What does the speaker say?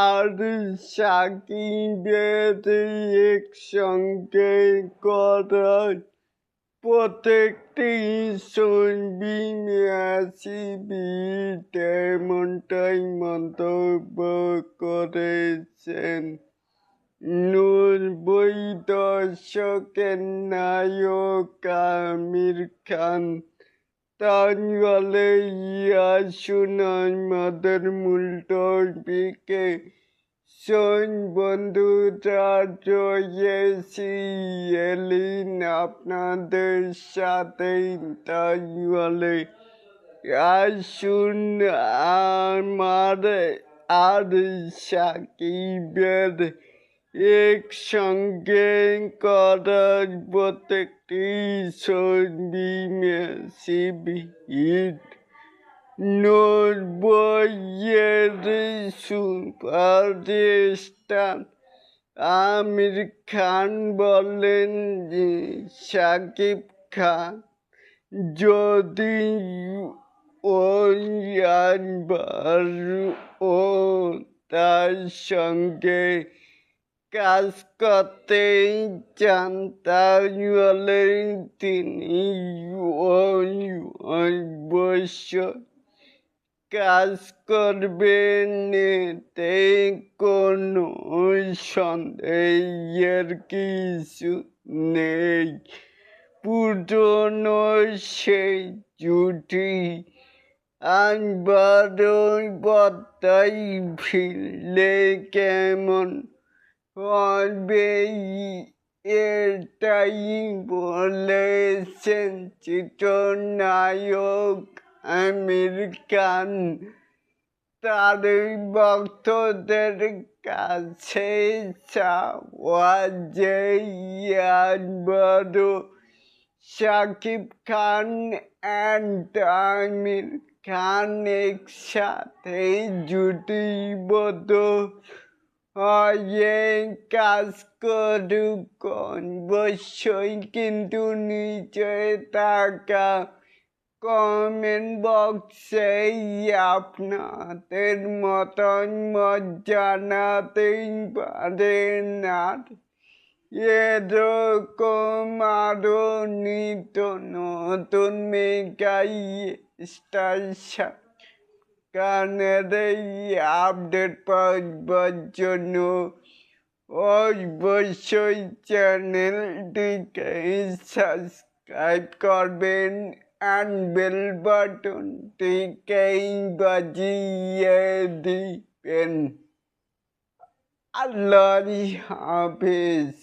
আর সাকিবের একসঙ্গে করা প্রত্যেকটি ছবি মেসি তেমনটাই মন্তব্য করেছেন। 90 দশকের নায়ক আমির খান তাহলে আসুন আমাদের মূল টপিকে। বন্ধুরা, রয়েছি এলিন আপনাদের সাথে। তাহলে আসুন আমার আর সাকিবের একসঙ্গে করা প্রত্যেকটি ছবি Messi hit. 90-এর superstar Aamir Khan বলেন যে সাকিব খান যদি একবার ও তার সঙ্গে কাজ করতে চান তাহলে তিনি অবশ্যই কাজ করবেন, এতে কোনো সন্দেহের কিছু নেই। পুরনো সেই জুটি আবারও পর্দায় ফিরলে কেমন হবে, এটাই বলেছেন চিত্রনায়ক আমির খান তার ভক্তদের কাছে। চাওয়া যে আবারও সাকিব খান অ্যান্ড আমির খান একসাথে জুটিবদ্ধ হয়ে কাজ করুক। অবশ্যই কিন্তু নিচে থাকা কমেন্ট বক্সে আপনাদের মতামত জানাতেই পারেন। আর এরকম আরও নিত্য নতুন মেগাই স্টার গানের এই আপডেট পাওয়ার জন্য অবশ্যই চ্যানেলটিকে সাবস্ক্রাইব করবেন and bell বাটনটিকে বাজিয়ে দিবেন। আল্লাহ হাফেজ।